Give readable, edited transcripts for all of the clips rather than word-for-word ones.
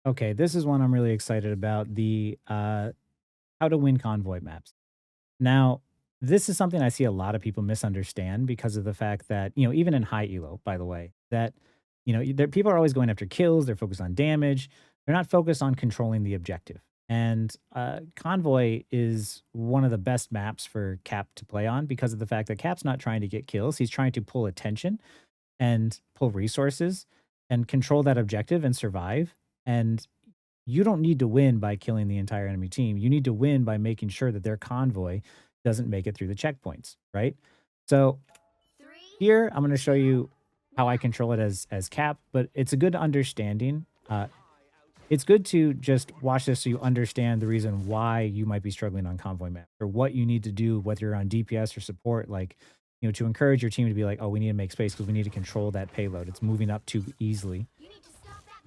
Okay, this is one I'm really excited about, the how to win convoy maps. Now, this is something I see a lot of people misunderstand because of the fact that, even in high elo, by the way, that, people are always going after kills, they're focused on damage, they're not focused on controlling the objective. And Convoy is one of the best maps for Cap to play on because of the fact that Cap's not trying to get kills. He's trying to pull attention and pull resources and control that objective and survive. And you don't need to win by killing the entire enemy team. You need to win by making sure that their convoy doesn't make it through the checkpoints, right? So here I'm going to show you how I control it as Cap, but it's a good understanding. It's good to just watch this so you understand the reason why you might be struggling on convoy map or what you need to do, whether you're on DPS or support, like, to encourage your team to be like, oh, we need to make space because we need to control that payload. It's moving up too easily.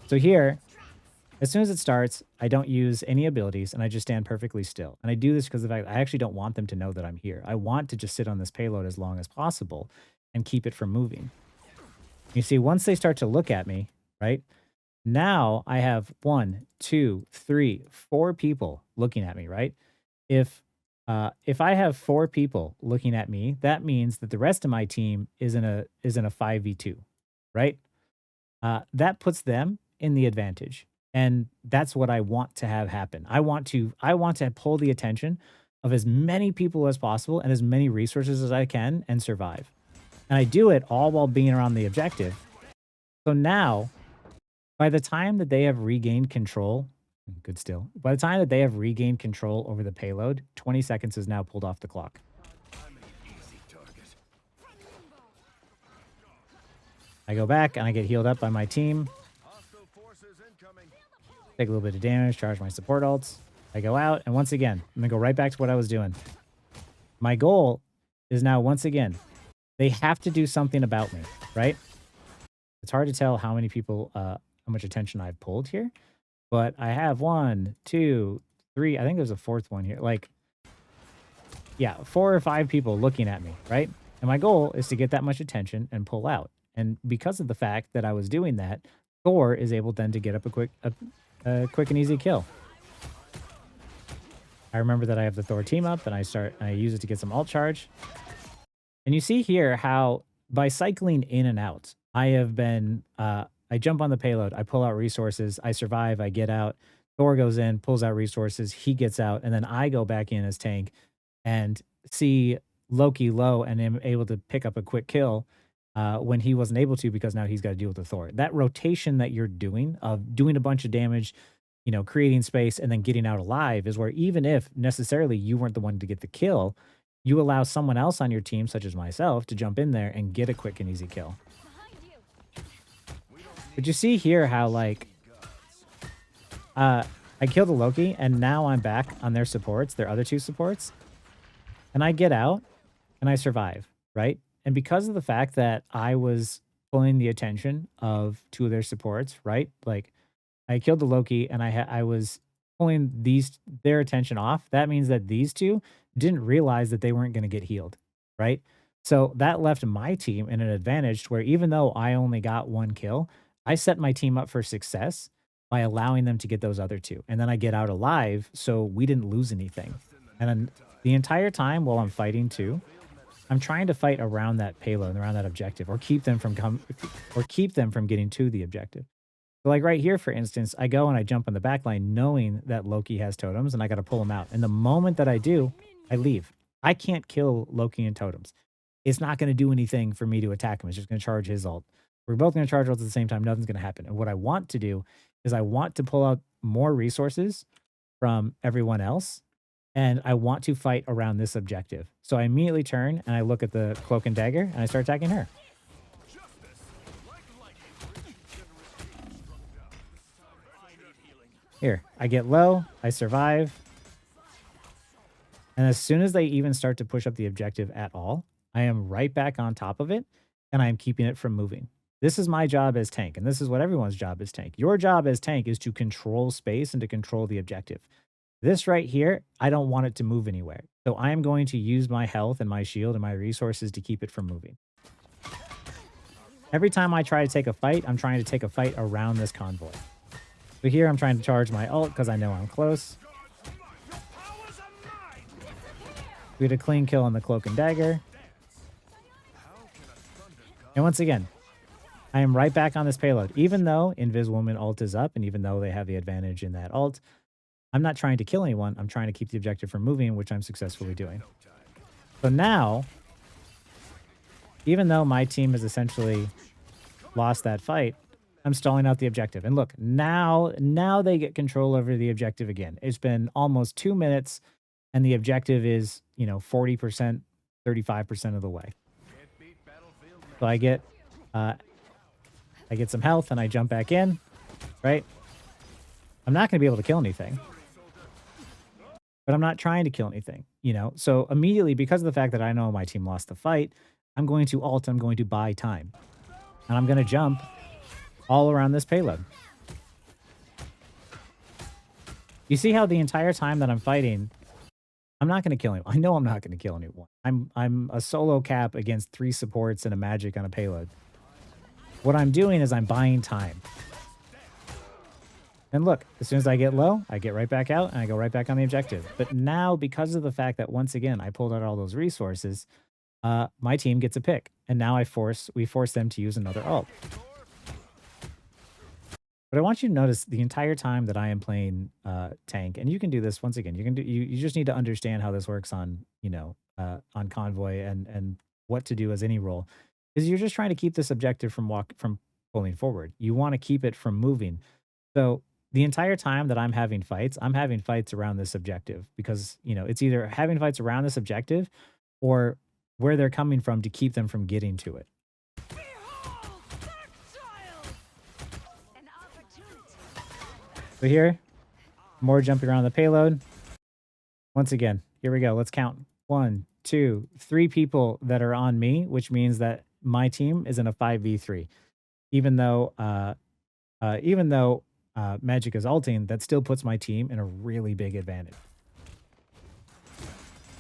So here, as soon as it starts, I don't use any abilities and I just stand perfectly still. And I do this because of the fact I actually don't want them to know that I'm here. I want to just sit on this payload as long as possible and keep it from moving. You see, once they start to look at me, right? Now I have one, two, three, four people looking at me, right? If if I have four people looking at me, that means that the rest of my team is in a 5v2, right? That puts them in the advantage. And that's what I want to have happen. I want to pull the attention of as many people as possible and as many resources as I can and survive. And I do it all while being around the objective. So now, by the time that they have regained control, good still, by the time that they have regained control over the payload, 20 seconds is now pulled off the clock. I go back and I get healed up by my team. Take a little bit of damage, charge my support ults. I go out, and once again, I'm going to go right back to what I was doing. My goal is now, once again, they have to do something about me, right? It's hard to tell how many people, how much attention I've pulled here, but I have one, two, three. I think there's a fourth one here. Like, yeah, 4 or 5 people looking at me, right? And my goal is to get that much attention and pull out. And because of the fact that I was doing that, Thor is able then to get up a quick and easy kill. I remember that I have the Thor team up and I use it to get some alt charge. And you see here how by cycling in and out, I have been, I jump on the payload, I pull out resources, I survive, I get out, Thor goes in, pulls out resources, he gets out, and then I go back in as tank and see Loki low and am able to pick up a quick kill when he wasn't able to because now he's got to deal with the Thor. That rotation that you're doing of doing a bunch of damage, creating space and then getting out alive is where even if necessarily you weren't the one to get the kill, you allow someone else on your team, such as myself, to jump in there and get a quick and easy kill. But you see here how, like, I killed the Loki, and now I'm back on their supports, their other two supports, and I get out, and I survive, right? And because of the fact that I was pulling the attention of two of their supports, right? Like, I killed the Loki, and I was pulling their attention off. That means that these two didn't realize that they weren't going to get healed, right? So that left my team in an advantage to where even though I only got one kill, I set my team up for success by allowing them to get those other two. And then I get out alive, so we didn't lose anything. And then the entire time while I'm fighting too, I'm trying to fight around that payload and around that objective or keep them from getting to the objective. So like right here, for instance, I go and I jump on the back line knowing that Loki has totems and I got to pull him out. And the moment that I do, I leave. I can't kill Loki and totems. It's not going to do anything for me to attack him. It's just going to charge his ult. We're both going to charge ults at the same time. Nothing's going to happen. And what I want to do is I want to pull out more resources from everyone else. And I want to fight around this objective. So I immediately turn and I look at the cloak and dagger and I start attacking her. Here, I get low, I survive. And as soon as they even start to push up the objective at all, I am right back on top of it and I am keeping it from moving. This is my job as tank, and this is what everyone's job as tank. Your job as tank is to control space and to control the objective. This right here, I don't want it to move anywhere. So I am going to use my health and my shield and my resources to keep it from moving. Every time I try to take a fight, I'm trying to take a fight around this convoy. So here I'm trying to charge my ult because I know I'm close. We had a clean kill on the cloak and dagger. And once again, I am right back on this payload. Even though Inviswoman ult is up and even though they have the advantage in that ult, I'm not trying to kill anyone. I'm trying to keep the objective from moving, which I'm successfully doing. So now, even though my team has essentially lost that fight, I'm stalling out the objective. And look, now they get control over the objective again. It's been almost 2 minutes and the objective is, 40%, 35% of the way. So uh I get some health and I jump back in, right? I'm not going to be able to kill anything, but I'm not trying to kill anything. So immediately, because of the fact that I know my team lost the fight, I'm going to ult, I'm going to buy time. And I'm going to jump all around this payload. You see how the entire time that I'm fighting, I'm not going to kill anyone. I know I'm not going to kill anyone. I'm a solo cap against 3 supports and a magic on a payload. What I'm doing is I'm buying time. And look, as soon as I get low, I get right back out and I go right back on the objective. But now, because of the fact that once again I pulled out all those resources, my team gets a pick, and now we force them to use another ult. But I want you to notice the entire time that I am playing tank, and you can do this once again. You just need to understand how this works on on convoy and what to do as any role. Is you're just trying to keep this objective from pulling forward. You want to keep it from moving. So the entire time that I'm having fights around this objective because it's either having fights around this objective or where they're coming from to keep them from getting to it. So here, more jumping around the payload. Once again, here we go. Let's count. 1, 2, 3 people that are on me, which means that my team is in a 5v3. Even though Magic is ulting, that still puts my team in a really big advantage.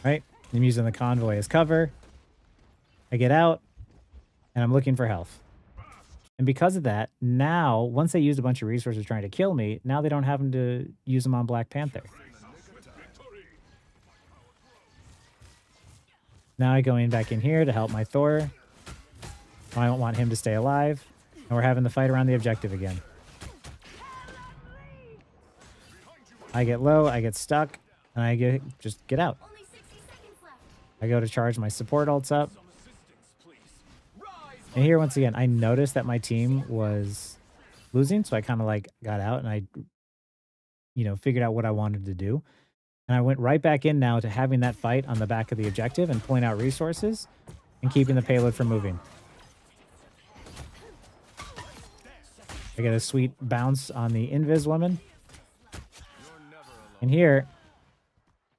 Right? I'm using the convoy as cover. I get out, and I'm looking for health. And because of that, now, once they used a bunch of resources trying to kill me, now they don't have them to use them on Black Panther. Now I go back in here to help my Thor. I don't want him to stay alive. And we're having the fight around the objective again. I get low, I get stuck, and I just get out. I go to charge my support ults up. And here, once again, I noticed that my team was losing, so I kind of got out and I, figured out what I wanted to do. And I went right back in now to having that fight on the back of the objective and pulling out resources and keeping the payload from moving. I get a sweet bounce on the Invis woman. And here,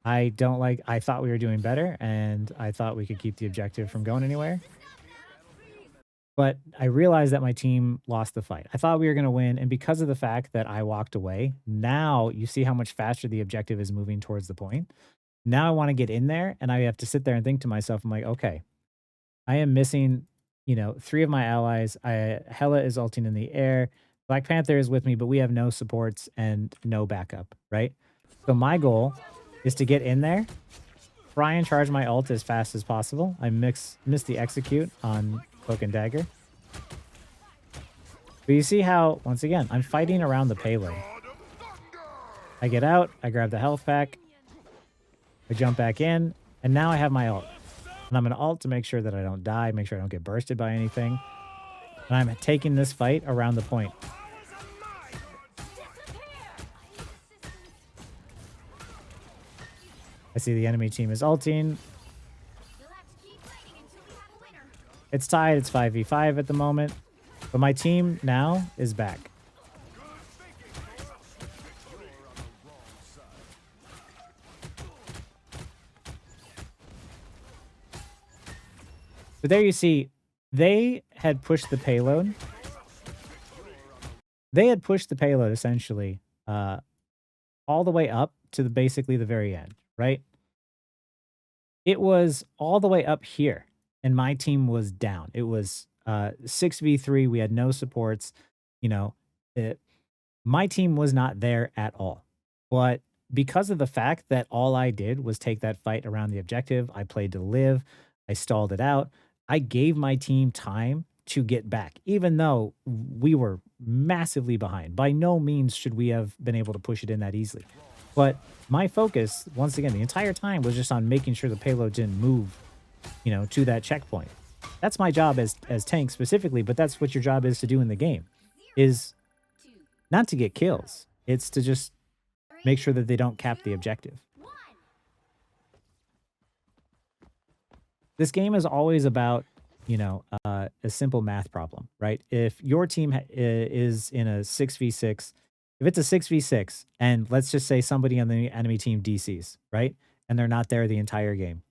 I thought we were doing better and I thought we could keep the objective from going anywhere. But I realized that my team lost the fight. I thought we were going to win. And because of the fact that I walked away, now you see how much faster the objective is moving towards the point. Now I want to get in there and I have to sit there and think to myself, I'm like, okay, I am missing, 3 of my allies. Hela is ulting in the air. Black Panther is with me, but we have no supports and no backup, right? So my goal is to get in there, try and charge my ult as fast as possible. I miss the execute on Cloak and Dagger. But you see how, once again, I'm fighting around the payload. I get out, I grab the health pack, I jump back in, and now I have my ult. And I'm going to ult to make sure that I don't die, make sure I don't get bursted by anything. And I'm taking this fight around the point. I see the enemy team is ulting. It's tied. It's 5v5 at the moment. But my team now is back. But there you see, they had pushed the payload. They had pushed the payload essentially all the way up to basically the very end, right? It was all the way up here, and my team was down. It was 6v3. We had no supports. You know, My team was not there at all. But because of the fact that all I did was take that fight around the objective, I played to live, I stalled it out, I gave my team time to get back, even though we were massively behind. By no means should we have been able to push it in that easily. But my focus, once again, the entire time was just on making sure the payload didn't move, to that checkpoint. That's my job as tank specifically, but that's what your job is to do in the game, is not to get kills. It's to just make sure that they don't cap the objective. This game is always about, a simple math problem, right? If your team is in a 6v6, if it's a 6v6, and let's just say somebody on the enemy team DCs, right? And they're not there the entire game.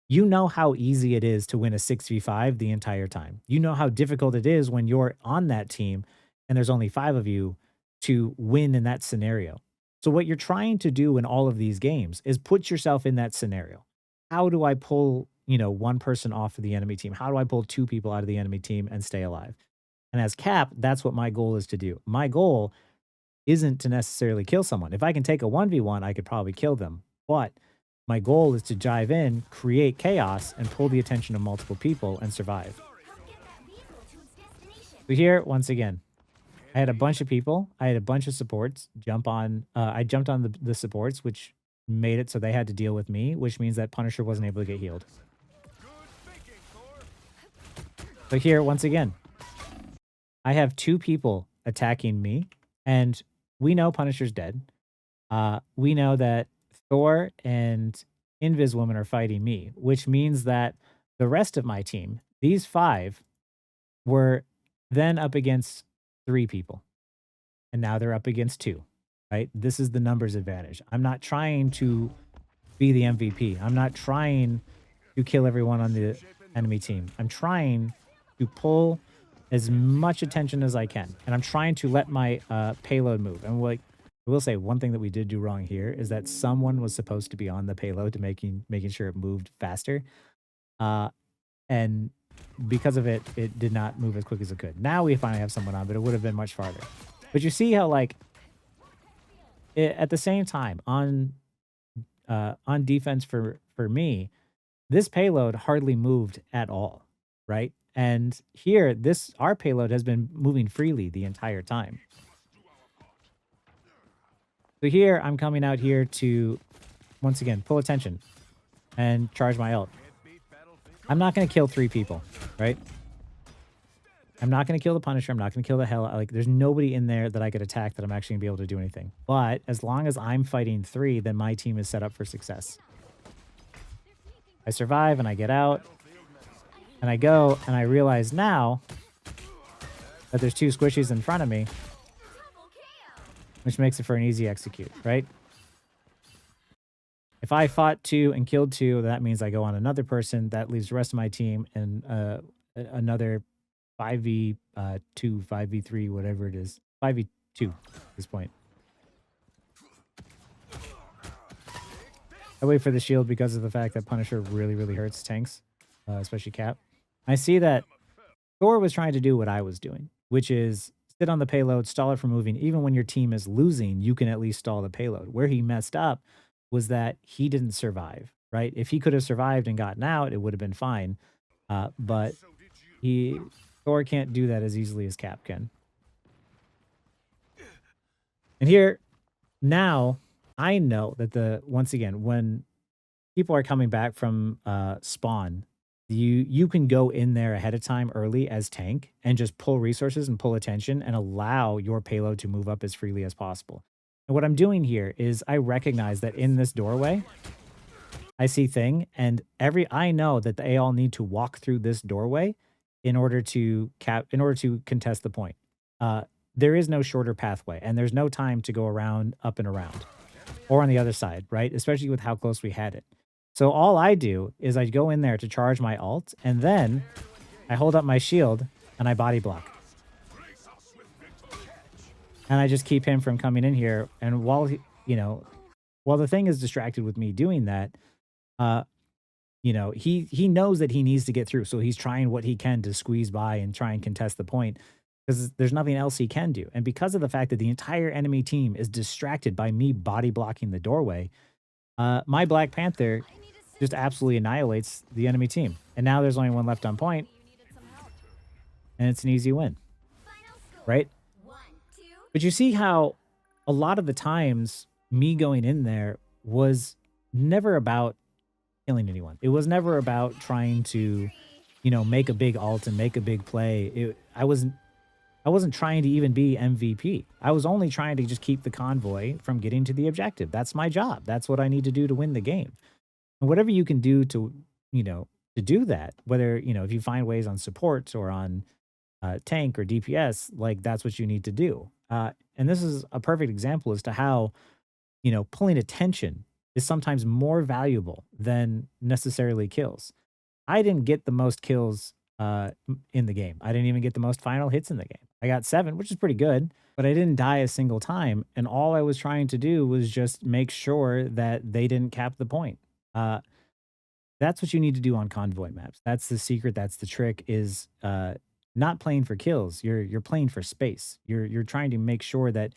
You know how easy it is to win a 6v5 the entire time. You know how difficult it is when you're on that team and there's only 5 of you to win in that scenario. So what you're trying to do in all of these games is put yourself in that scenario. How do I pull, one person off of the enemy team? How do I pull 2 people out of the enemy team and stay alive? And as Cap, that's what my goal is to do. My goal isn't to necessarily kill someone. If I can take a 1v1, I could probably kill them. But my goal is to dive in, create chaos, and pull the attention of multiple people and survive. So here, once again, I had a bunch of people. I had a bunch of supports jump on. I jumped on the supports, which made it so they had to deal with me, which means that Punisher wasn't able to get healed. So here, once again, I have 2 people attacking me, and we know Punisher's dead. We know that Thor and Invis Woman are fighting me, which means that the rest of my team, these 5, were then up against 3 people. And now they're up against 2, right? This is the numbers advantage. I'm not trying to be the MVP. I'm not trying to kill everyone on the enemy team. I'm trying to pull as much attention as I can. And I'm trying to let my payload move. And I will say one thing that we did do wrong here is that someone was supposed to be on the payload to making sure it moved faster. And because of it, it did not move as quick as it could. Now we finally have someone on, but it would have been much farther. But you see how, like, at the same time, on defense for me, this payload hardly moved at all, right? And here, our payload has been moving freely the entire time. So here, I'm coming out here to, once again, pull attention and charge my ult. I'm not going to kill 3 people, right? I'm not going to kill the Punisher. I'm not going to kill the Hell. Like, there's nobody in there that I could attack that I'm actually going to be able to do anything. But as long as I'm fighting 3, then my team is set up for success. I survive and I get out. And I go and I realize now that there's 2 squishies in front of me, which makes it for an easy execute, right? If I fought 2 and killed 2, that means I go on another person. That leaves the rest of my team and another 5v2, 5v3, whatever it is. 5v2 at this point. I wait for the shield because of the fact that Punisher really, really hurts tanks, especially Cap. I see that Thor was trying to do what I was doing, which is sit on the payload, stall it from moving. Even when your team is losing, you can at least stall the payload. Where he messed up was that he didn't survive, right? If he could have survived and gotten out, it would have been fine. But Thor can't do that as easily as Cap can. And here, now, I know that once again, when people are coming back from spawn, you can go in there ahead of time early as tank and just pull resources and pull attention and allow your payload to move up as freely as possible. And what I'm doing here is I recognize that in this doorway, I see Thing, and I know that they all need to walk through this doorway in order to contest the point. There is no shorter pathway, and there's no time to go around, up and around, or on the other side, right? Especially with how close we had it. So all I do is I go in there to charge my ult, and then I hold up my shield and I body block. And I just keep him from coming in here. And while the Thing is distracted with me doing that, he knows that he needs to get through. So he's trying what he can to squeeze by and try and contest the point. because there's nothing else he can do. And because of the fact that the entire enemy team is distracted by me body blocking the doorway, my Black Panther just absolutely annihilates the enemy team. And now there's only one left on point, and it's an easy win, right? But you see how a lot of the times me going in there was never about killing anyone. It was never about trying to, make a big ult and make a big play. I wasn't trying to even be MVP. I was only trying to just keep the convoy from getting to the objective. That's my job. That's what I need to do to win the game. And whatever you can do to do that, whether, if you find ways on support or on tank or DPS, like that's what you need to do. And this is a perfect example as to how, pulling attention is sometimes more valuable than necessarily kills. I didn't get the most kills in the game. I didn't even get the most final hits in the game. I got 7, which is pretty good, but I didn't die a single time. And all I was trying to do was just make sure that they didn't cap the point. That's what you need to do on convoy maps. That's the secret. That's the trick. Is not playing for kills. You're playing for space. You're trying to make sure that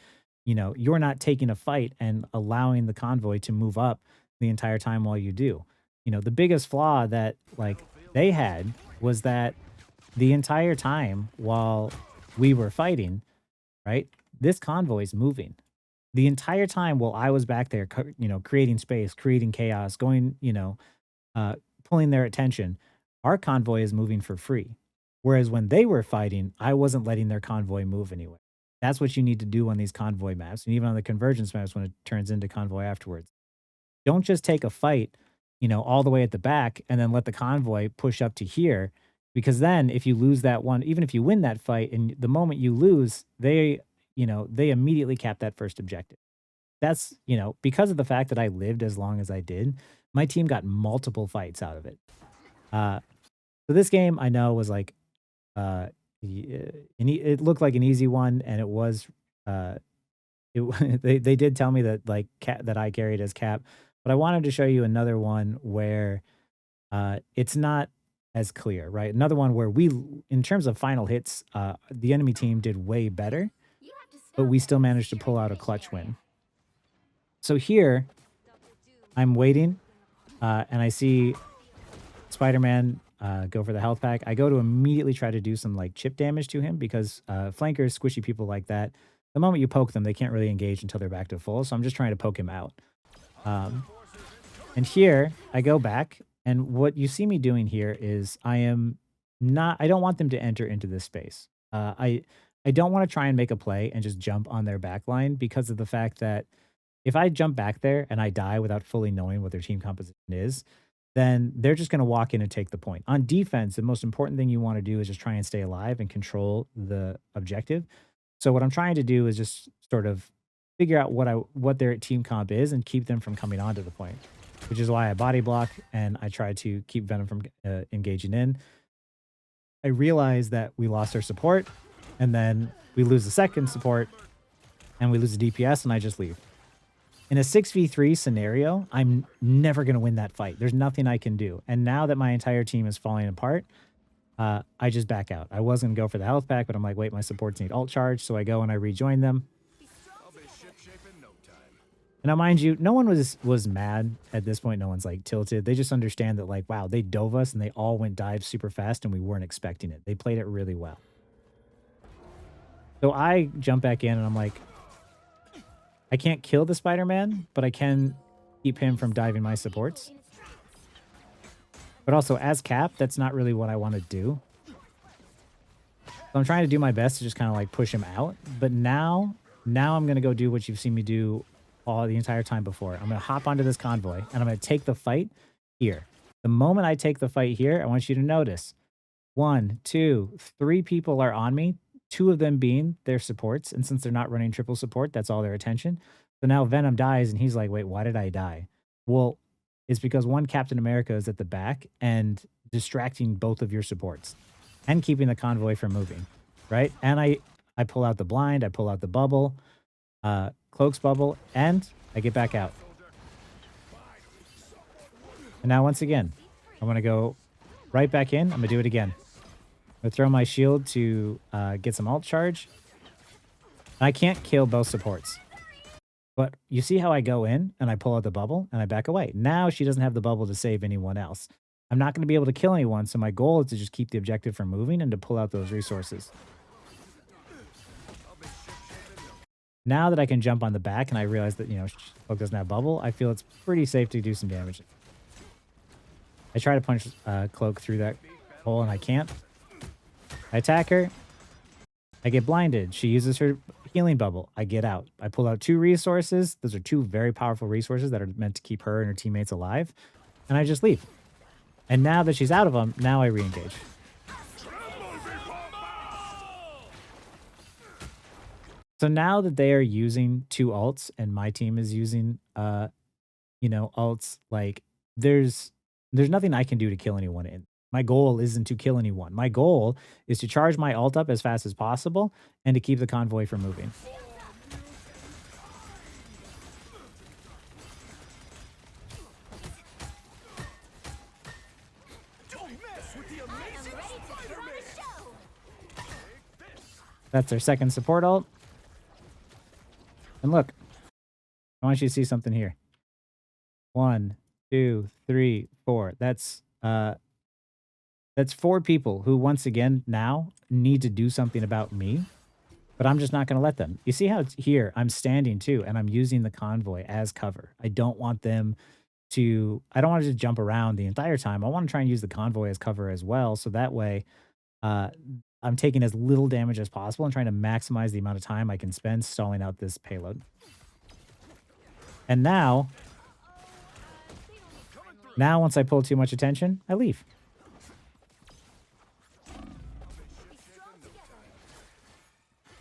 you're not taking a fight and allowing the convoy to move up the entire time while you do. The biggest flaw that like they had was that the entire time while we were fighting, right? This convoy is moving. The entire time while I was back there, creating space, creating chaos, going, pulling their attention, our convoy is moving for free. Whereas when they were fighting, I wasn't letting their convoy move anyway. That's what you need to do on these convoy maps, and even on the convergence maps when it turns into convoy afterwards. Don't just take a fight, all the way at the back and then let the convoy push up to here. Because then if you lose that one, even if you win that fight, and the moment you lose, they immediately cap that first objective. That's, because of the fact that I lived as long as I did, my team got multiple fights out of it. So this game I know was like, it looked like an easy one, and it was, they did tell me that like that I carried as cap, but I wanted to show you another one where it's not as clear, right? Another one where in terms of final hits, the enemy team did way better, but we still managed to pull out a clutch win. So here, I'm waiting, and I see Spider-Man go for the health pack. I go to immediately try to do some like chip damage to him because flankers, squishy people like that, the moment you poke them, they can't really engage until they're back to full. So I'm just trying to poke him out. And here I go back, and what you see me doing here is I don't want them to enter into this space. I don't want to try and make a play and just jump on their back line because of the fact that if I jump back there and I die without fully knowing what their team composition is, then they're just going to walk in and take the point. On defense, the most important thing you want to do is just try and stay alive and control the objective. So what I'm trying to do is just sort of figure out what their team comp is and keep them from coming onto the point, which is why I body block and I try to keep Venom from engaging in. I realize that we lost our support, and then we lose the second support, and we lose the DPS, and I just leave. In a 6v3 scenario, I'm never going to win that fight. There's nothing I can do. And now that my entire team is falling apart, I just back out. I was going to go for the health pack, but I'm like, wait, my supports need ult charge. So I go and I rejoin them. And now, mind you, no one was mad at this point. No one's like tilted. They just understand that like, wow, they dove us and they all went dive super fast and we weren't expecting it. They played it really well. So I jump back in and I'm like, I can't kill the Spider-Man, but I can keep him from diving my supports. But also, as cap, that's not really what I want to do. So I'm trying to do my best to just kind of like push him out. But now I'm going to go do what you've seen me do all the entire time before. I'm going to hop onto this convoy, and I'm going to take the fight here. The moment I take the fight here, I want you to notice 1, 2, 3 people are on me. 2 of them being their supports, and since they're not running triple support, that's all their attention. So now Venom dies, and he's like, wait, why did I die? Well, it's because one Captain America is at the back and distracting both of your supports and keeping the convoy from moving, right? And I pull out the blind, I pull out the bubble, cloak's bubble, and I get back out. And now once again, I'm going to go right back in. I'm going to do it again. I throw my shield to get some ult charge. I can't kill both supports. But you see how I go in and I pull out the bubble and I back away. Now she doesn't have the bubble to save anyone else. I'm not going to be able to kill anyone, so my goal is to just keep the objective from moving and to pull out those resources. Now that I can jump on the back and I realize that, Cloak doesn't have bubble, I feel it's pretty safe to do some damage. I try to punch Cloak through that hole and I can't. I attack her. I get blinded. She uses her healing bubble. I get out. I pull out 2 resources. Those are 2 very powerful resources that are meant to keep her and her teammates alive. And I just leave. And now that she's out of them, now I re-engage. So now that they are using 2 ults and my team is using ults, like there's nothing I can do to kill anyone in. My goal isn't to kill anyone. My goal is to charge my ult up as fast as possible and to keep the convoy from moving. That's their second support ult. And look, I want you to see something here. 1, 2, 3, 4. That's 4 people who, once again, now need to do something about me, but I'm just not going to let them. You see how it's here? I'm standing too, and I'm using the convoy as cover. I don't want them I don't want to just jump around the entire time. I want to try and use the convoy as cover as well. So that way, uh, I'm taking as little damage as possible and trying to maximize the amount of time I can spend stalling out this payload. And now once I pull too much attention, I leave.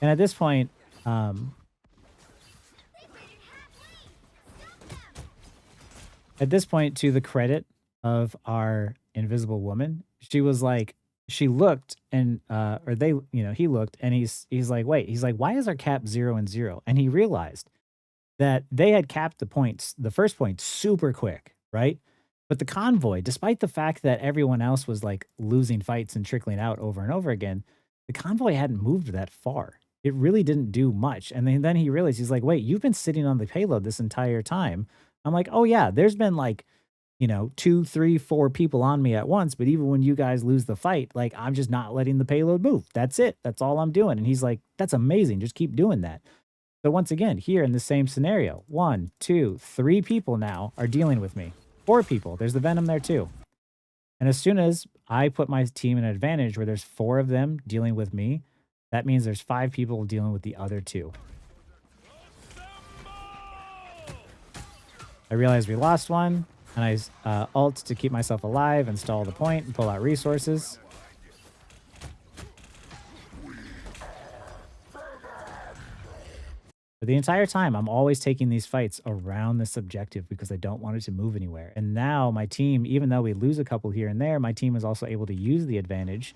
And at this point, to the credit of our invisible woman, she was like, she looked and, or they, he looked and he's like, wait, he's like, why is our cap 0 and 0? And he realized that they had capped the first point super quick, right? But the convoy, despite the fact that everyone else was like losing fights and trickling out over and over again, the convoy hadn't moved that far. It really didn't do much. And then he realized, he's like, wait, you've been sitting on the payload this entire time. I'm like, oh yeah, there's been like, 2, 3, 4 people on me at once. But even when you guys lose the fight, like I'm just not letting the payload move. That's it. That's all I'm doing. And he's like, that's amazing. Just keep doing that. So once again, here in the same scenario, 1, 2, 3 people now are dealing with me. 4 people. There's the Venom there too. And as soon as I put my team in an advantage where there's 4 of them dealing with me, that means there's 5 people dealing with the other 2. I realized we lost one, and I ult to keep myself alive and stall the point and pull out resources. But the entire time, I'm always taking these fights around this objective because I don't want it to move anywhere. And now my team, even though we lose a couple here and there, my team is also able to use the advantage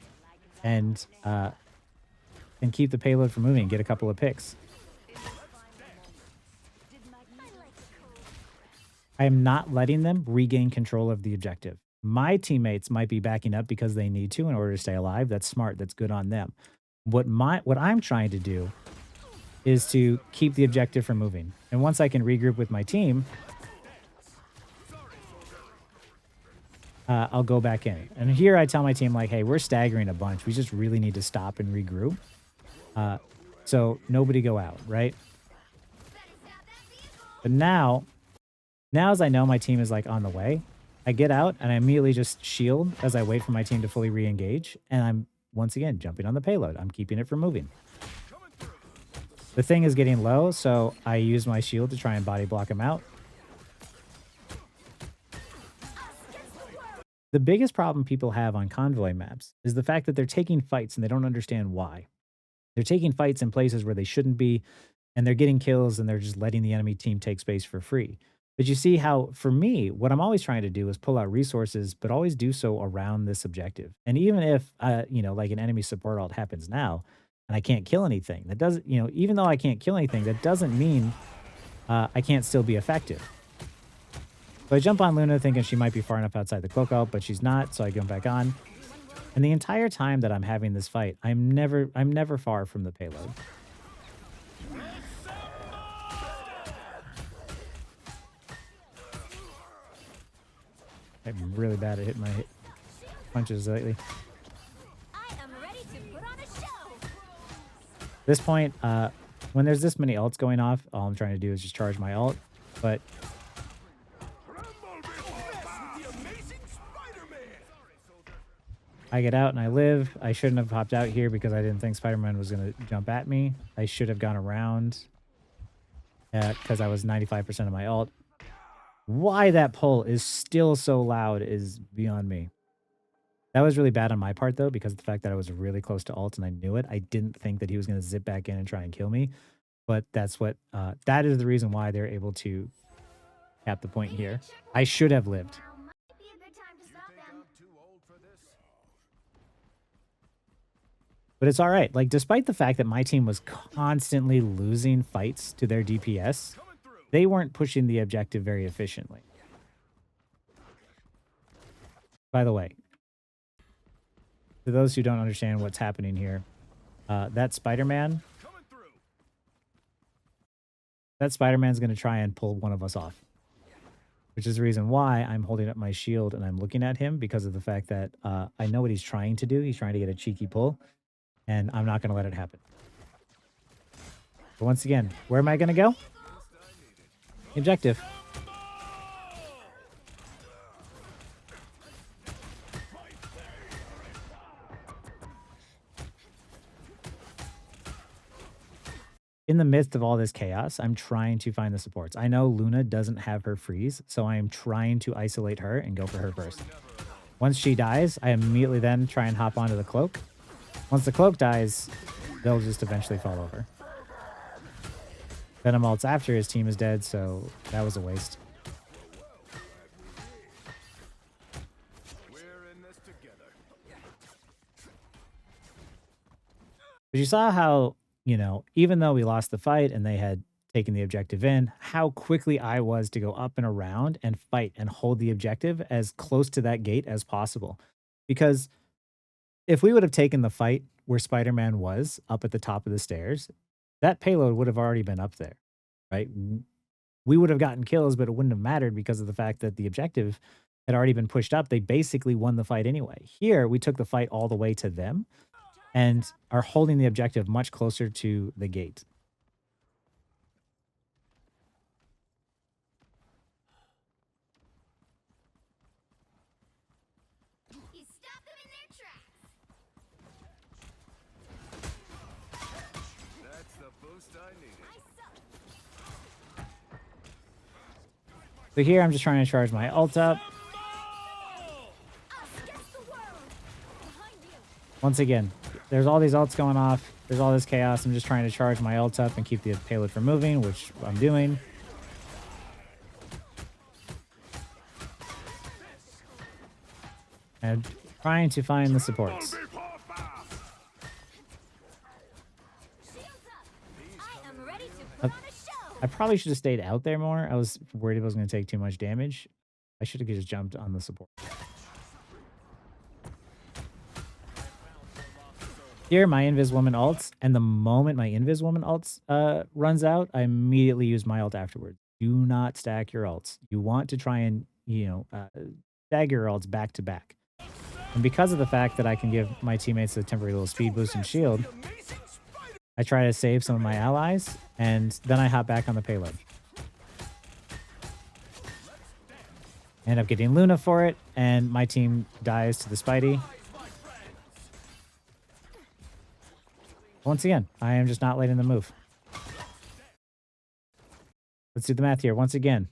and keep the payload from moving, get a couple of picks. I am not letting them regain control of the objective. My teammates might be backing up because they need to in order to stay alive. That's smart. That's good on them. What I'm trying to do is to keep the objective from moving. And once I can regroup with my team, I'll go back in. And here I tell my team, like, hey, we're staggering a bunch. We just really need to stop and regroup. So nobody go out, right? But now as I know my team is like on the way, I get out and I immediately just shield as I wait for my team to fully re-engage. And I'm once again jumping on the payload. I'm keeping it from moving. The thing is getting low, so I use my shield to try and body block him out. The biggest problem people have on convoy maps is the fact that they're taking fights and they don't understand why. They're taking fights in places where they shouldn't be, and they're getting kills and they're just letting the enemy team take space for free. But you see how, for me, what I'm always trying to do is pull out resources, but always do so around this objective. And even if, like an enemy support ult happens now, and I can't kill anything, that doesn't, even though I can't kill anything, that doesn't mean I can't still be effective. So I jump on Luna thinking she might be far enough outside the cloak ult, but she's not, so I jump back on. And the entire time that I'm having this fight, I'm never far from the payload. I'm really bad at hitting my punches lately. At this point, when there's this many ults going off, all I'm trying to do is just charge my ult. But I get out and I live. I shouldn't have popped out here because I didn't think Spider-Man was going to jump at me. I should have gone around because I was 95% of my ult. Why that pull is still so loud is beyond me. That was really bad on my part, though, because of the fact that I was really close to ult and I knew it. I didn't think that he was going to zip back in and try and kill me. But that's what, that is the reason why they're able to cap the point here. I should have lived. But it's all right. Like, despite the fact that my team was constantly losing fights to their DPS, they weren't pushing the objective very efficiently. By the way, for those who don't understand what's happening here, that Spider-Man's going to try and pull one of us off. Which is the reason why I'm holding up my shield and I'm looking at him, because of the fact that I know what he's trying to do. He's trying to get a cheeky pull. And I'm not going to let it happen. But once again, where am I going to go? Objective. In the midst of all this chaos, I'm trying to find the supports. I know Luna doesn't have her freeze, so I am trying to isolate her and go for her first. Once she dies, I immediately then try and hop onto the cloak. Once the cloak dies, they'll just eventually fall over. Venom ults after his team is dead, so that was a waste. But you saw how, you know, even though we lost the fight and they had taken the objective in, how quickly I was to go up and around and fight and hold the objective as close to that gate as possible. Because if we would have taken the fight where Spider-Man was up at the top of the stairs, that payload would have already been up there, right? We would have gotten kills, but it wouldn't have mattered because of the fact that the objective had already been pushed up. They basically won the fight anyway. Here, we took the fight all the way to them and are holding the objective much closer to the gate. So here, I'm just trying to charge my ult up. Once again, there's all these ults going off. There's all this chaos. I'm just trying to charge my ult up and keep the payload from moving, which I'm doing. And trying to find the supports. I probably should have stayed out there more. I was worried I was going to take too much damage. I should have just jumped on the support. Here, my Invis Woman ults, and the moment my Invis Woman ults runs out, I immediately use my ult afterwards. Do not stack your ults. You want to try and, stagger your ults back to back. And because of the fact that I can give my teammates a temporary little speed boost and shield, I try to save some of my allies, and then I hop back on the payload. End up getting Luna for it, and my team dies to the Spidey. Once again, I am just not letting them move. Let's do the math here. Once again,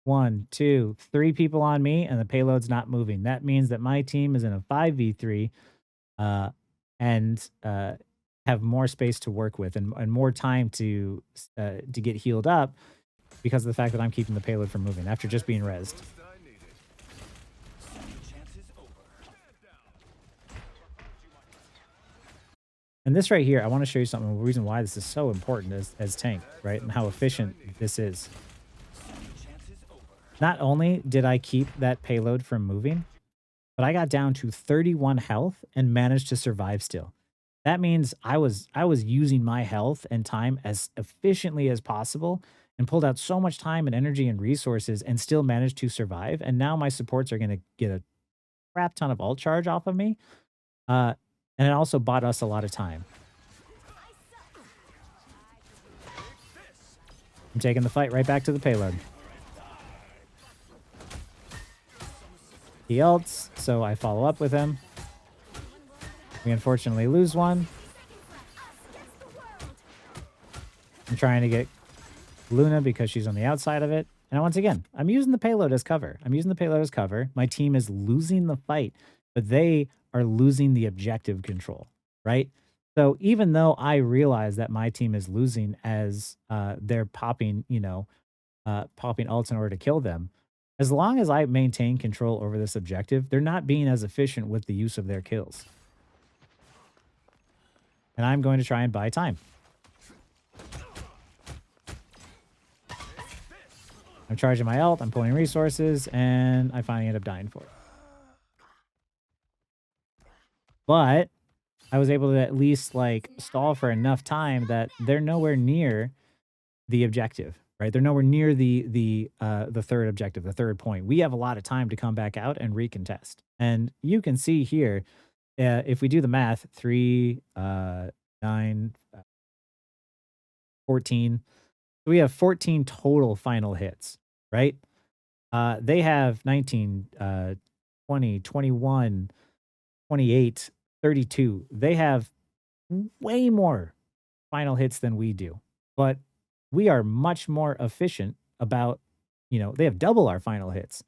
1, 2, 3 people on me, and the payload's not moving. That means that my team is in a 5v3 and have more space to work with and more time to get healed up because of the fact that I'm keeping the payload from moving after just being rezzed. And this right here, I want to show you something, the reason why this is so important as tank, right? And how efficient this is. Not only did I keep that payload from moving, but I got down to 31 health and managed to survive still. That means I was using my health and time as efficiently as possible and pulled out so much time and energy and resources and still managed to survive. And now my supports are going to get a crap ton of ult charge off of me. Uh, and it also bought us a lot of time. I'm taking the fight right back to the payload. He ults, so I follow up with him. We unfortunately lose one. I'm trying to get Luna because she's on the outside of it. And once again, I'm using the payload as cover. My team is losing the fight, but they are losing the objective control, right? So even though I realize that my team is losing as they're popping, popping ults in order to kill them, as long as I maintain control over this objective, they're not being as efficient with the use of their kills. And I'm going to try and buy time. I'm charging my ult, I'm pulling resources, and I finally end up dying for it. But I was able to at least like stall for enough time that they're nowhere near the objective, right? They're nowhere near the third objective, the third point. We have a lot of time to come back out and recontest. And you can see here, if we do the math, 3, 9, 14. So we have 14 total final hits, right? They have 19, 20, 21, 28, 32. They have way more final hits than we do. But we are much more efficient about, they have double our final hits.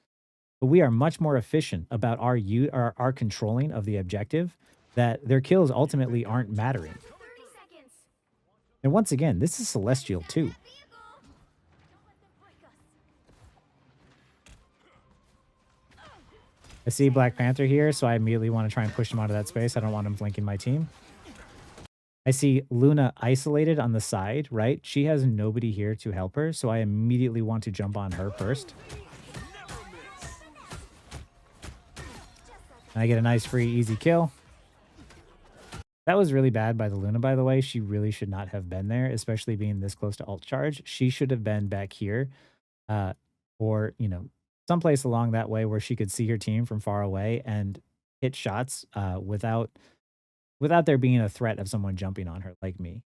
But we are much more efficient about our controlling of the objective, that their kills ultimately aren't mattering. And once again, this is Celestial too. I see Black Panther here, so I immediately want to try and push him out of that space. I don't want him flanking my team. I see Luna isolated on the side, right? She has nobody here to help her, so I immediately want to jump on her first. And I get a nice free easy kill. That was really bad by the Luna, by the way. She really should not have been there, especially being this close to ult charge. She should have been back here, or, someplace along that way where she could see her team from far away and hit shots without there being a threat of someone jumping on her like me,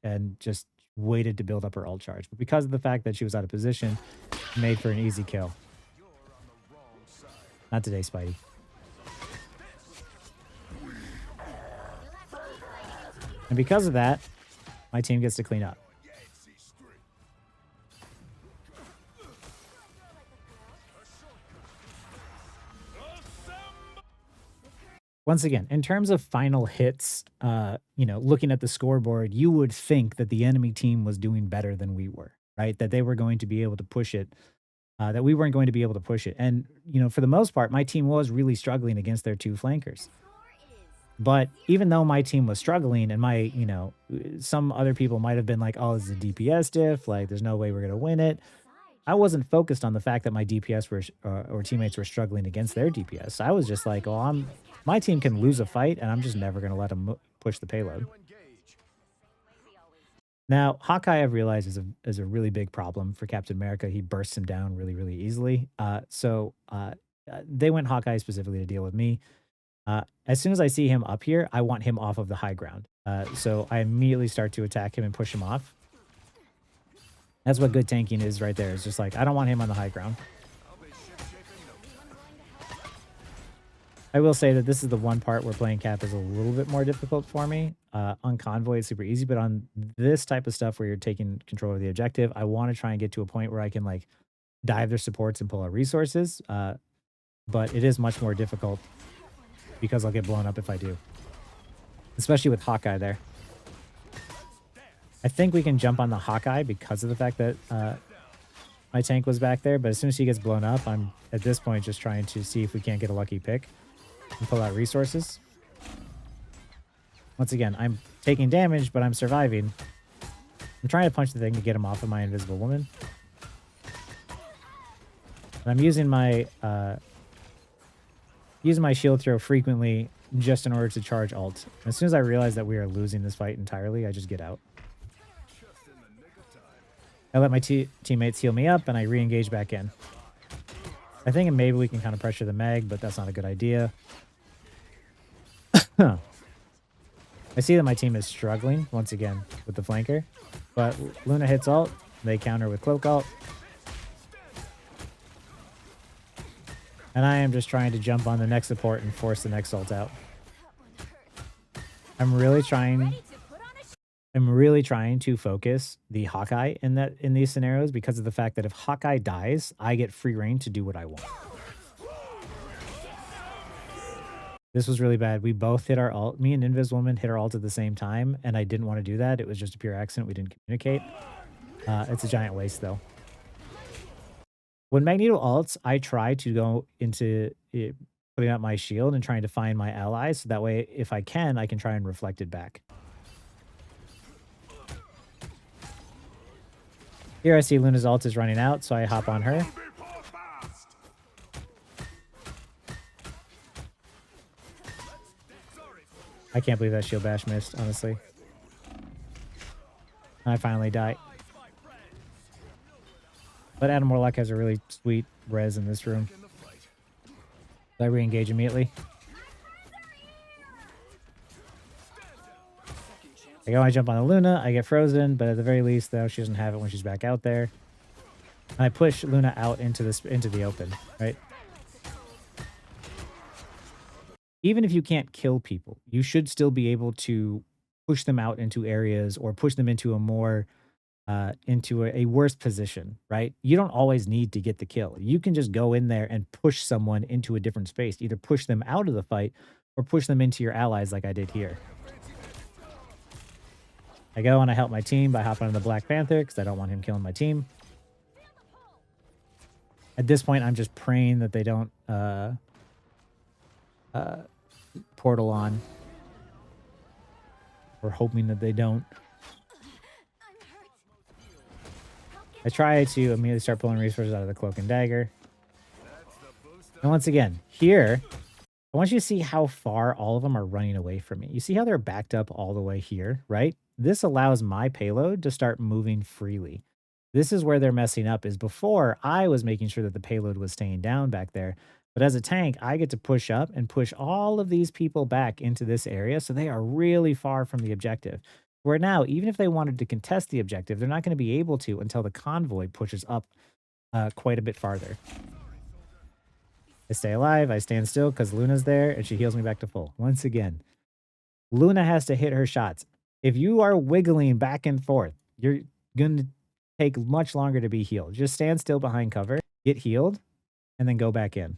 and just waited to build up her ult charge. But because of the fact that she was out of position, made for an easy kill. Not today, Spidey. And because of that, my team gets to clean up. Once again, in terms of final hits, looking at the scoreboard, you would think that the enemy team was doing better than we were, right? That they were going to be able to push it, that we weren't going to be able to push it. And, for the most part, my team was really struggling against their two flankers. But even though my team was struggling and some other people might have been like, oh, this is a DPS diff, like there's no way we're going to win it. I wasn't focused on the fact that my DPS or teammates were struggling against their DPS. I was just like, well, my team can lose a fight and I'm just never going to let them push the payload. Now, Hawkeye, I've realized, is a really big problem for Captain America. He bursts him down really, really easily. So they went Hawkeye specifically to deal with me. As soon as I see him up here, I want him off of the high ground. So I immediately start to attack him and push him off. That's what good tanking is right there. It's just like, I don't want him on the high ground. I will say that this is the one part where playing Cap is a little bit more difficult for me. On Convoy, it's super easy, but on this type of stuff where you're taking control of the objective, I want to try and get to a point where I can like dive their supports and pull out resources. But it is much more difficult because I'll get blown up if I do. Especially with Hawkeye there. I think we can jump on the Hawkeye because of the fact that my tank was back there, but as soon as he gets blown up, I'm at this point just trying to see if we can't get a lucky pick and pull out resources. Once again, I'm taking damage, but I'm surviving. I'm trying to punch the thing to get him off of my invisible woman. And I'm using my using my shield throw frequently just in order to charge ult. As soon as I realize that we are losing this fight entirely, I just get out. I let my teammates heal me up, and I re-engage back in. I think maybe we can kind of pressure the Meg, but that's not a good idea. I see that my team is struggling, once again, with the flanker. But Luna hits ult, they counter with cloak ult. And I am just trying to jump on the next support and force the next ult out. I'm really trying to focus the Hawkeye in these scenarios because of the fact that if Hawkeye dies, I get free reign to do what I want. This was really bad. We both hit our ult. Me and Inviswoman hit our ult at the same time, and I didn't want to do that. It was just a pure accident. We didn't communicate. It's a giant waste, though. When Magneto ults, I try to go into putting up my shield and trying to find my allies. So that way, if I can try and reflect it back. Here I see Luna's ult is running out, so I hop on her. I can't believe that shield bash missed, honestly. I finally die. But Adam Warlock has a really sweet res in this room. So I re-engage immediately. I jump on the Luna, I get frozen, but at the very least, though, she doesn't have it when she's back out there. And I push Luna out into the open, right? Even if you can't kill people, you should still be able to push them out into areas or push them into a more into a worse position, right? You don't always need to get the kill. You can just go in there and push someone into a different space, either push them out of the fight or push them into your allies like I did here. I go and I help my team by hopping on the Black Panther because I don't want him killing my team. At this point, I'm just praying that they don't portal on. Or hoping that they don't. I try to immediately start pulling resources out of the Cloak and Dagger. And once again, here, I want you to see how far all of them are running away from me. You see how they're backed up all the way here, right? This allows my payload to start moving freely. This is where they're messing up, is before I was making sure that the payload was staying down back there. But as a tank, I get to push up and push all of these people back into this area, so they are really far from the objective. Where now, even if they wanted to contest the objective, they're not going to be able to until the convoy pushes up quite a bit farther. I stay alive, I stand still because Luna's there, and she heals me back to full. Once again, Luna has to hit her shots. If you are wiggling back and forth, you're going to take much longer to be healed. Just stand still behind cover, get healed, and then go back in.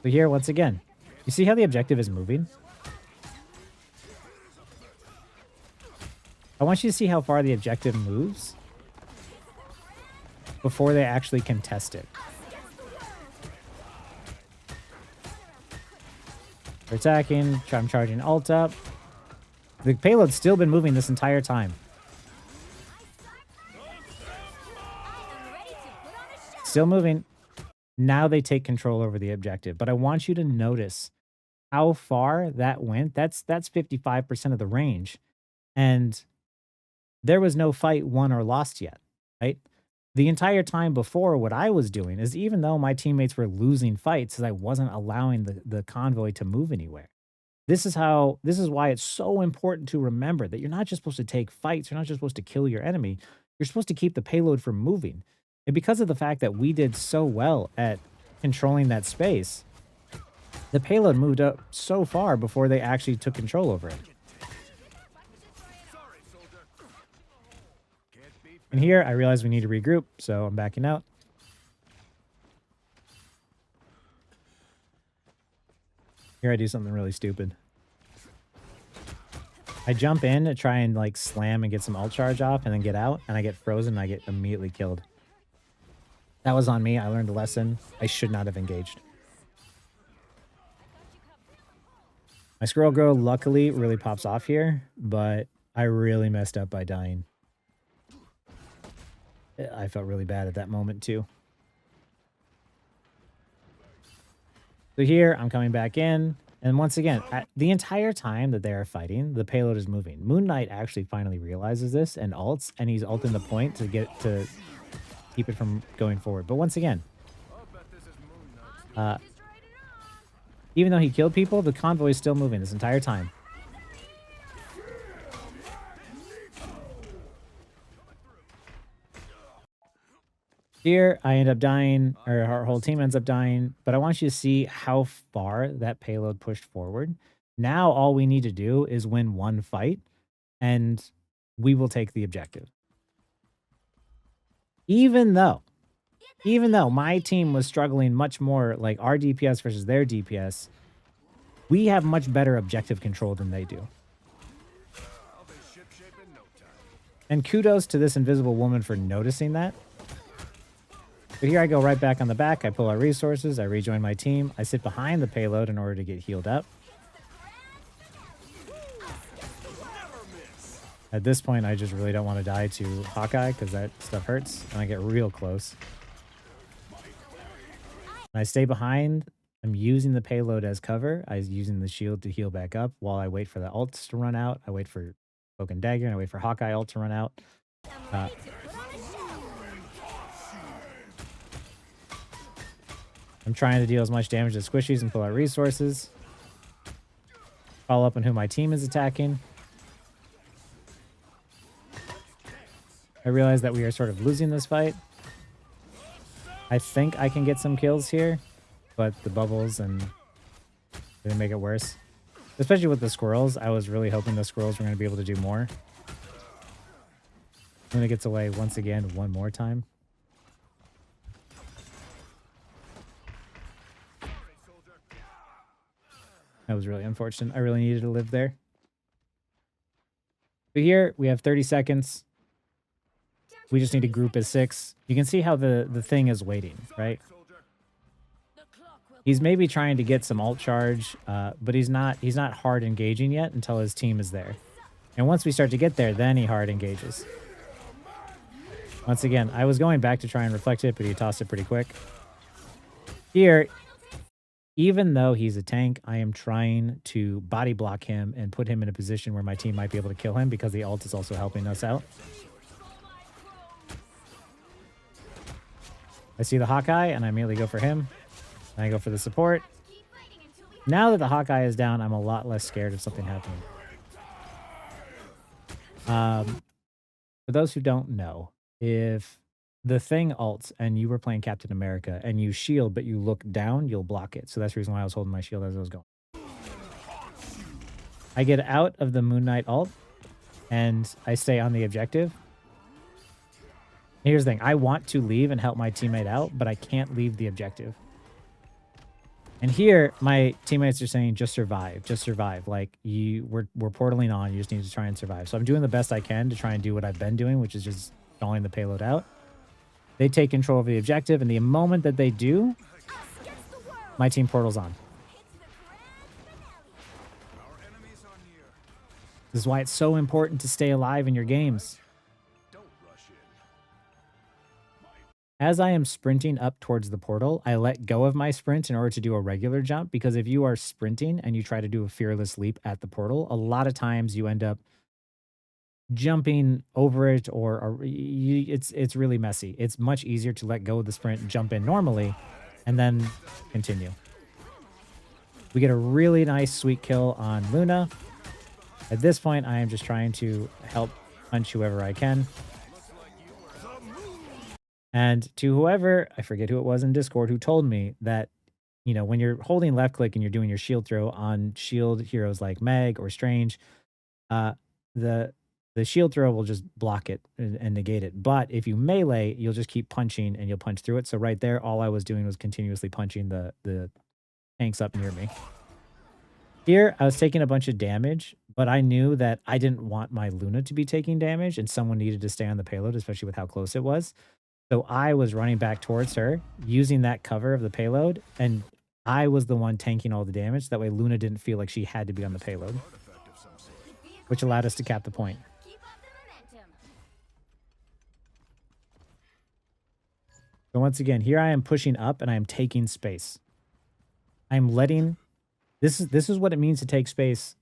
So here, once again, you see how the objective is moving? I want you to see how far the objective moves before they actually contest it. They're attacking, I'm charging ult up. The payload's still been moving this entire time. Still moving. Now they take control over the objective. But I want you to notice how far that went. That's 55% of the range. And there was no fight won or lost yet, right? The entire time before, what I was doing is, even though my teammates were losing fights, I wasn't allowing the convoy to move anywhere. This is why it's so important to remember that you're not just supposed to take fights. You're not just supposed to kill your enemy. You're supposed to keep the payload from moving. And because of the fact that we did so well at controlling that space, the payload moved up so far before they actually took control over it. And here, I realize we need to regroup, so I'm backing out. Here I do something really stupid. I jump in to try and like slam and get some ult charge off and then get out, and I get frozen and I get immediately killed. That was on me. I learned a lesson. I should not have engaged. My Squirrel Grow luckily really pops off here, but I really messed up by dying. I felt really bad at that moment too. So here, I'm coming back in, and once again, the entire time that they are fighting, the payload is moving. Moon Knight actually finally realizes this and ults, and he's ulting the point to keep it from going forward. But once again, uh, even though he killed people, the convoy is still moving this entire time. Here, I end up dying, or our whole team ends up dying, but I want you to see how far that payload pushed forward. Now, all we need to do is win one fight, and we will take the objective. Even though, even though my team was struggling much more, like our DPS versus their DPS, we have much better objective control than they do. And kudos to this invisible woman for noticing that. But here I go right back on the back. I pull our resources. I rejoin my team. I sit behind the payload in order to get healed up. At this point, I just really don't want to die to Hawkeye because that stuff hurts. And I get real close. And I stay behind. I'm using the payload as cover. I'm using the shield to heal back up while I wait for the ults to run out. I wait for Cloak and Dagger, and I wait for Hawkeye ult to run out. I'm trying to deal as much damage as squishies and pull out resources. Follow up on who my team is attacking. I realize that we are sort of losing this fight. I think I can get some kills here, but the bubbles and they make it worse. Especially with the squirrels. I was really hoping the squirrels were going to be able to do more. Luna gets away once again one more time. That was really unfortunate. I really needed to live there. But here, we have 30 seconds. We just need to group as 6. You can see how the thing is waiting, right? He's maybe trying to get some ult charge, but he's not hard engaging yet until his team is there. And once we start to get there, then he hard engages. Once again, I was going back to try and reflect it, but he tossed it pretty quick. Here, even though he's a tank, I am trying to body block him and put him in a position where my team might be able to kill him because the ult is also helping us out. I see the Hawkeye, and I immediately go for him. And I go for the support. Now that the Hawkeye is down, I'm a lot less scared of something happening. For those who don't know, if the thing ults and you were playing Captain America and you shield but you look down, you'll block it. So that's the reason why I was holding my shield as I was going. I get out of the Moon Knight ult and I stay on the objective. Here's the thing. I want to leave and help my teammate out, but I can't leave the objective. And here, my teammates are saying, just survive, just survive. Like, we're portaling on, you just need to try and survive. So I'm doing the best I can to try and do what I've been doing, which is just stalling the payload out. They take control of the objective, and the moment that they do, my team portals on. This is why it's so important to stay alive in your games. As I am sprinting up towards the portal, I let go of my sprint in order to do a regular jump, because if you are sprinting and you try to do a fearless leap at the portal, a lot of times you end up jumping over it, or it's really messy. It's much easier to let go of the sprint, jump in normally, and then continue. We get a really nice sweet kill on Luna. At this point, I am just trying to help punch whoever I can. And to whoever, I forget who it was in Discord, who told me that, you know, when you're holding left click and you're doing your shield throw on shield heroes like Meg or Strange, the shield throw will just block it and negate it. But if you melee, you'll just keep punching and you'll punch through it. So right there, all I was doing was continuously punching the tanks up near me. Here, I was taking a bunch of damage, but I knew that I didn't want my Luna to be taking damage and someone needed to stay on the payload, especially with how close it was. So I was running back towards her, using that cover of the payload, and I was the one tanking all the damage. That way Luna didn't feel like she had to be on the payload, which allowed us to cap the point. So once again, here I am pushing up and I am taking space. I'm letting this is what it means to take space,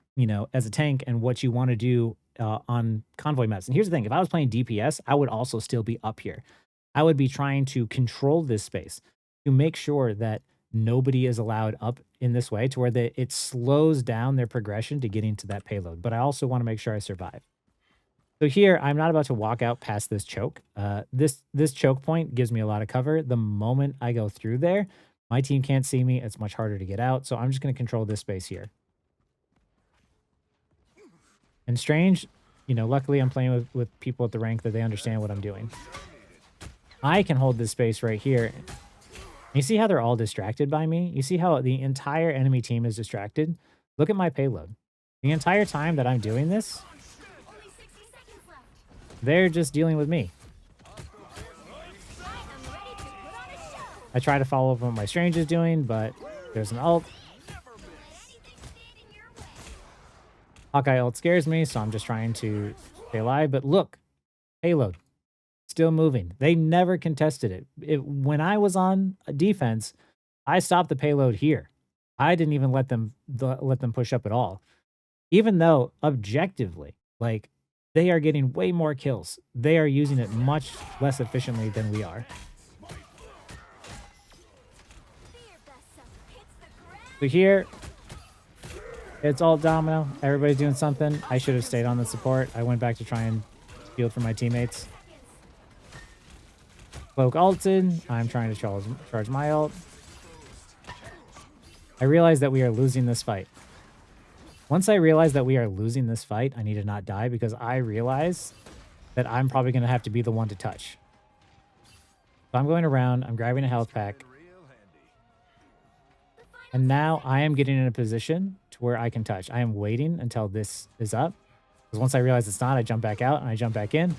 as a tank and what you want to do on convoy maps. And here's the thing: if I was playing DPS, I would also still be up here. I would be trying to control this space to make sure that nobody is allowed up in this way to where it slows down their progression to getting to that payload. But I also want to make sure I survive. So here, I'm not about to walk out past this choke. This choke point gives me a lot of cover. The moment I go through there, my team can't see me. It's much harder to get out. So I'm just going to control this space here. And Strange, luckily I'm playing with people at the rank that they understand what I'm doing. I can hold this space right here. You see how they're all distracted by me? You see how the entire enemy team is distracted? Look at my payload. The entire time that I'm doing this, they're just dealing with me. I try to follow up on what my Strange is doing, but there's an ult. Hawkeye ult scares me, so I'm just trying to stay alive. But look, payload, still moving. They never contested it. When I was on a defense, I stopped the payload here. I didn't even let them push up at all. Even though objectively, like, they are getting way more kills. They are using it much less efficiently than we are. So here, it's all domino. Everybody's doing something. I should have stayed on the support. I went back to try and shield for my teammates. Cloak ulted. I'm trying to charge my ult. I realize that we are losing this fight. Once I realize that we are losing this fight, I need to not die because I realize that I'm probably going to have to be the one to touch. So I'm going around. I'm grabbing a health pack. And now I am getting in a position to where I can touch. I am waiting until this is up. Because once I realize it's not, I jump back out and I jump back in.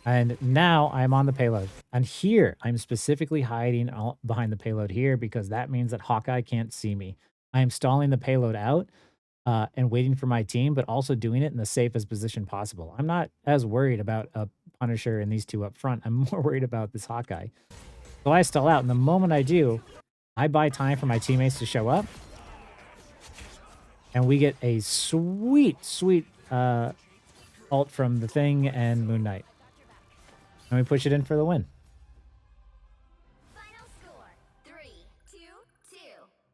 And now I'm on the payload. And here, I'm specifically hiding behind the payload here because that means that Hawkeye can't see me. I am stalling the payload out and waiting for my team, but also doing it in the safest position possible. I'm not as worried about a Punisher and these two up front. I'm more worried about this Hawkeye. So I stall out. And the moment I do, I buy time for my teammates to show up. And we get a sweet, sweet ult from the Thing and Moon Knight. And we push it in for the win. Final score 3-2-2.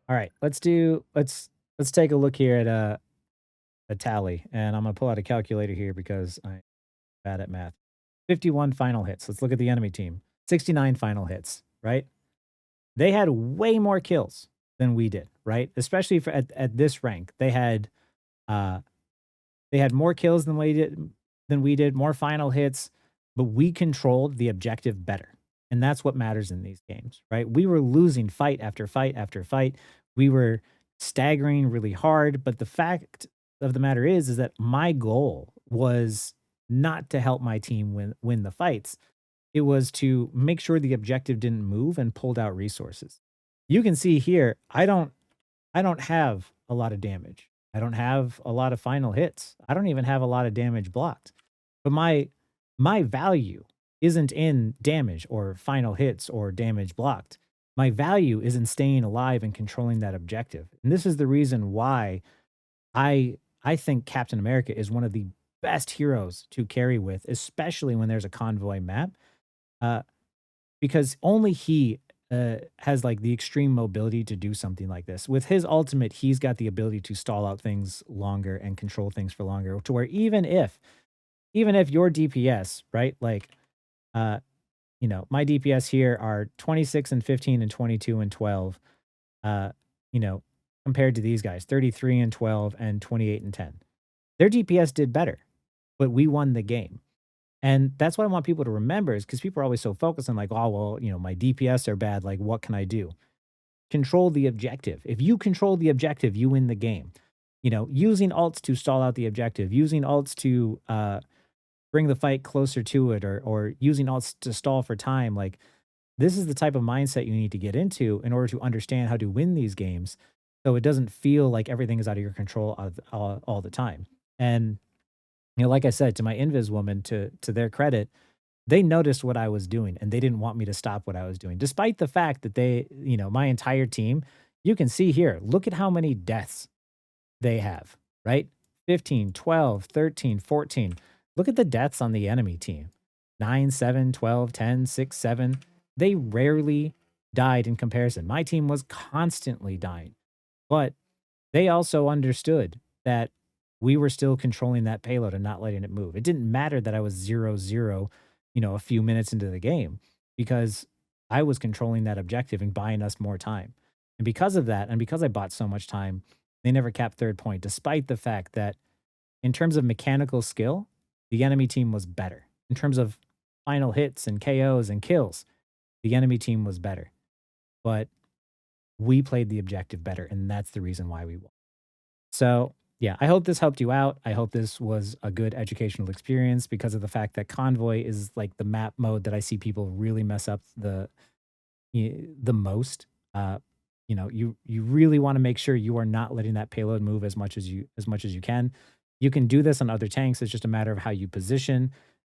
All right, let's take a look here at a tally, and I'm gonna pull out a calculator here because I'm bad at math. 51 final hits. Let's look at the enemy team. 69 final hits. Right? They had way more kills than we did. Right? Especially at this rank, they had more kills than we did, more final hits. But we controlled the objective better. And that's what matters in these games, right? We were losing fight after fight after fight. We were staggering really hard. But the fact of the matter is that my goal was not to help my team win the fights. It was to make sure the objective didn't move and pulled out resources. You can see here, I don't have a lot of damage. I don't have a lot of final hits. I don't even have a lot of damage blocked. But my value isn't in damage or final hits or damage blocked. My value is in staying alive and controlling that objective. And this is the reason why I think Captain America is one of the best heroes to carry with, especially when there's a convoy map, because only he has like the extreme mobility to do something like this. With his ultimate, he's got the ability to stall out things longer and control things for longer, to where even if your DPS, right, like, my DPS here are 26 and 15 and 22 and 12, compared to these guys, 33 and 12 and 28 and 10. Their DPS did better, but we won the game. And that's what I want people to remember is because people are always so focused on like, oh, well, my DPS are bad. Like, what can I do? Control the objective. If you control the objective, you win the game. Using ults to stall out the objective, using ults to bring the fight closer to it, or using ults to stall for time. Like, this is the type of mindset you need to get into in order to understand how to win these games. So it doesn't feel like everything is out of your control all the time. And, like I said, to my Invis woman, to their credit, they noticed what I was doing and they didn't want me to stop what I was doing. Despite the fact that my entire team You can see here, look at how many deaths they have, right? 15, 12, 13, 14. Look at the deaths on the enemy team 9, 7, 12, 10, 6, 7. They rarely died in comparison. My team was constantly dying, but they also understood that we were still controlling that payload and not letting it move. It didn't matter that I was 0-0, a few minutes into the game because I was controlling that objective and buying us more time. And because of that, and because I bought so much time, they never capped third point, despite the fact that in terms of mechanical skill, the enemy team was better. In terms of final hits and KOs and kills, the enemy team was better. But we played the objective better, and that's the reason why we won. So, yeah, I hope this helped you out. I hope this was a good educational experience because of the fact that Convoy is like the map mode that I see people really mess up the most. Uh, you really want to make sure you are not letting that payload move as much as you can. You can do this on other tanks. It's just a matter of how you position.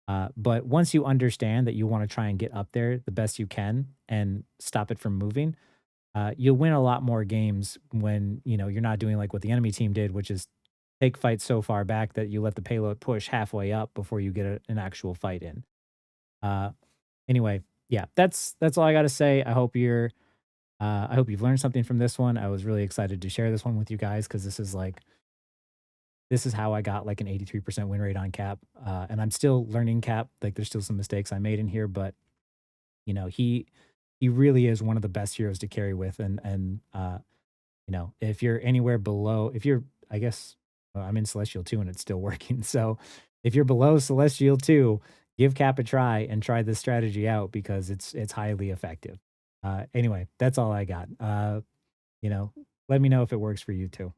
But once you understand that you want to try and get up there the best you can and stop it from moving, you'll win a lot more games when you're not doing like what the enemy team did, which is take fights so far back that you let the payload push halfway up before you get an actual fight in. Uh, anyway, yeah, that's all I got to say. I hope you've learned something from this one. I was really excited to share this one with you guys because this is how I got like an 83% win rate on cap, and I'm still learning cap. Like there's still some mistakes I made in here, but he really is one of the best heroes to carry with, and if you're anywhere below, if you're, I guess, well, I'm in Celestial 2 and it's still working. So if you're below Celestial 2, give Cap a try and try this strategy out because it's highly effective. Anyway, that's all I got. You know, let me know if it works for you too.